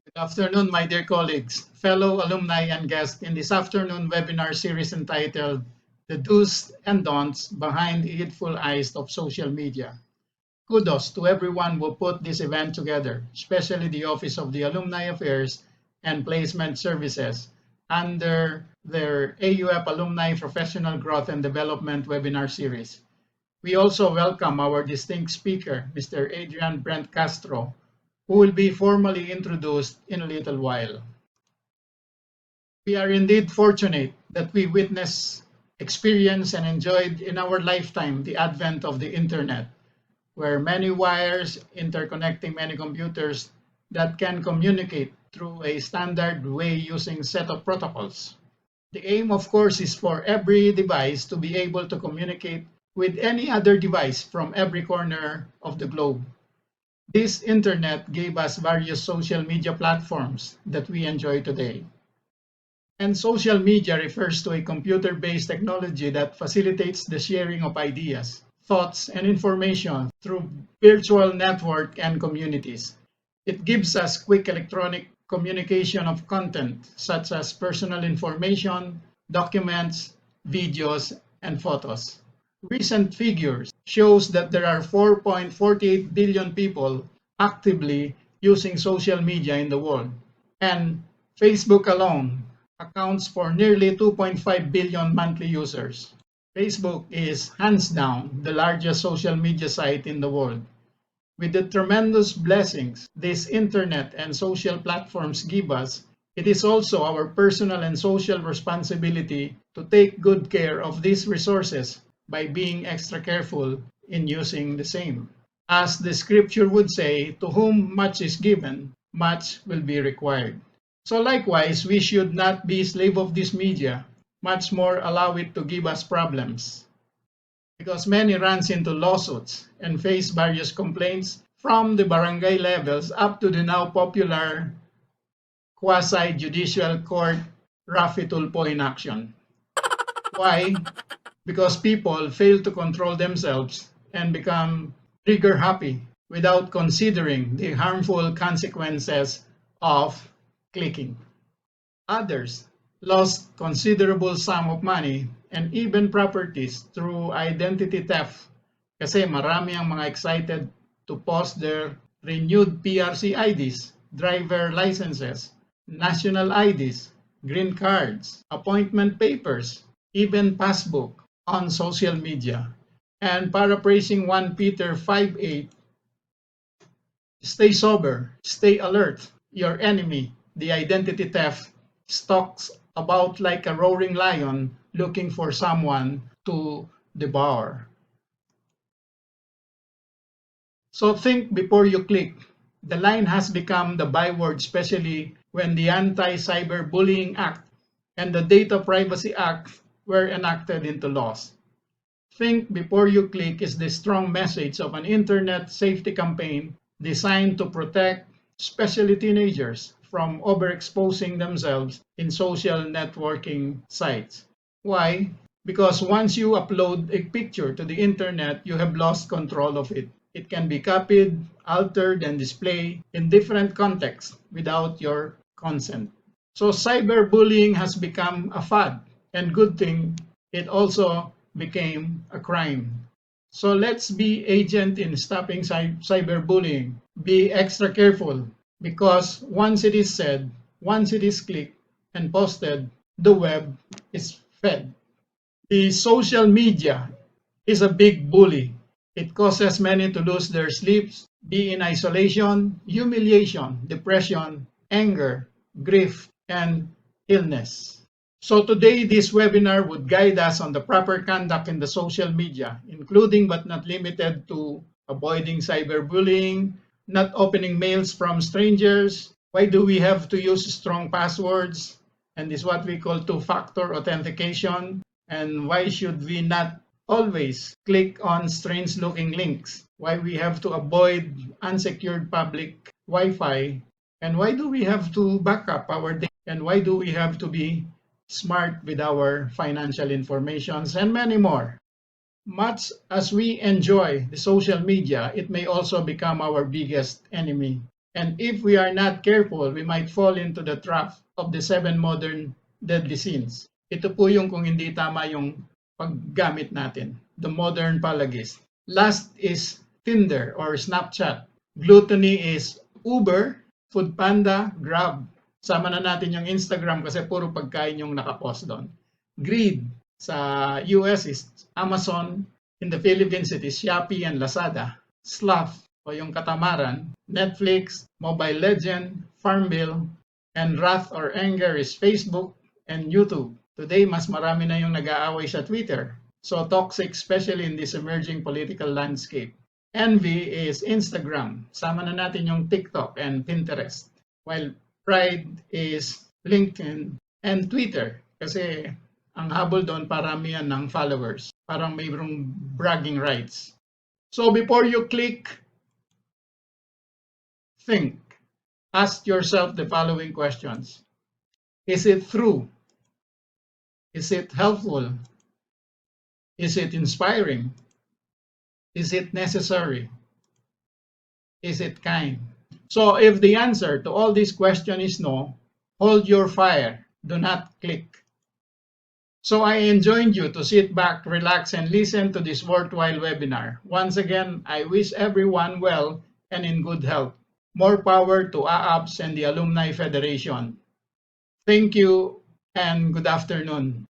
Good afternoon, my dear colleagues, fellow alumni and guests in this afternoon webinar series entitled The Do's and Don'ts Behind the Youthful Eyes of Social Media. Kudos to everyone who put this event together, especially the Office of the Alumni Affairs and Placement Services under their AUF Alumni Professional Growth and Development webinar series. We also welcome our distinct speaker, Mr. Adrian Brent Castro, who will be formally introduced in a little while. We are indeed fortunate that we witnessed, experienced, and enjoyed in our lifetime the advent of the internet, where many wires interconnecting many computers that can communicate through a standard way using set of protocols. The aim, of course, is for every device to be able to communicate with any other device from every corner of the globe. This internet gave us various social media platforms that we enjoy today. And social media refers to a computer-based technology that facilitates the sharing of ideas, thoughts, and information through virtual network and communities. It gives us quick electronic communication of content such as personal information, documents, videos, and photos. Recent figures shows that there are 4.48 billion people actively using social media in the world, and Facebook alone accounts for nearly 2.5 billion monthly users. Facebook is hands down the largest social media site in the world. With the tremendous blessings these internet and social platforms give us, it is also our personal and social responsibility to take good care of these resources by being extra careful in using the same. As the scripture would say, to whom much is given, much will be required. So likewise, we should not be slave of this media, much more allow it to give us problems. Because many runs into lawsuits and face various complaints from the barangay levels up to the now popular quasi-judicial court Rafi Tulfo in action. Why? Because people fail to control themselves and become trigger happy without considering the harmful consequences of clicking. Others lost considerable sum of money and even properties through identity theft kasi marami ang mga excited to post their renewed PRC IDs, driver licenses, national IDs, green cards, appointment papers, even passbook on social media. And paraphrasing 1 Peter 5:8, stay sober, stay alert. Your enemy, the identity theft, stalks about like a roaring lion looking for someone to devour. So think before you click. The line has become the byword, especially when the Anti-Cyberbullying Act and the Data Privacy Act were enacted into laws. Think before you click is the strong message of an internet safety campaign designed to protect, especially teenagers, from overexposing themselves in social networking sites. Why? Because once you upload a picture to the internet, you have lost control of it. It can be copied, altered, and displayed in different contexts without your consent. So cyberbullying has become a fad, and good thing it also became a crime. So let's be agent in stopping cyberbullying. Be extra careful because once it is said, once it is clicked and posted, the web is fed. The social media is a big bully. It causes many to lose their sleeps, be in isolation, humiliation, depression, anger, grief, and illness. So today, this webinar would guide us on the proper conduct in the social media, including but not limited to avoiding cyberbullying, not opening mails from strangers, why do we have to use strong passwords, and this is what we call two-factor authentication, and why should we not always click on strange-looking links, why we have to avoid unsecured public Wi-Fi, and why do we have to back up our data, and why do we have to be smart with our financial informations, and many more. Much as we enjoy the social media, it may also become our biggest enemy. And if we are not careful, we might fall into the trap of the 7 modern deadly sins. Ito po yung kung hindi tama yung paggamit natin. The modern palagis. Last is Tinder or Snapchat. Gluttony is Uber, Foodpanda, Grab. Sama na natin yung Instagram kasi puro pagkain yung nakapost doon. Greed sa US is Amazon. In the Philippines, it is Shopee and Lazada. Sloth o yung katamaran, Netflix, Mobile Legend, Farmville, and wrath or anger is Facebook and YouTube. Today, mas marami na yung nag-aaway sa Twitter. So toxic, especially in this emerging political landscape. Envy is Instagram. Sama na natin yung TikTok and Pinterest. While pride is LinkedIn and Twitter. Kasi ang habol doon, paramihan ng followers. Parang mayroong bragging rights. So before you click, think. Ask yourself the following questions. Is it true? Is it helpful? Is it inspiring? Is it necessary? Is it kind? So if the answer to all these questions is no, hold your fire. Do not click. So I enjoined you to sit back, relax, and listen to this worthwhile webinar. Once again, I wish everyone well and in good health. More power to AAPS and the Alumni Federation. Thank you and good afternoon.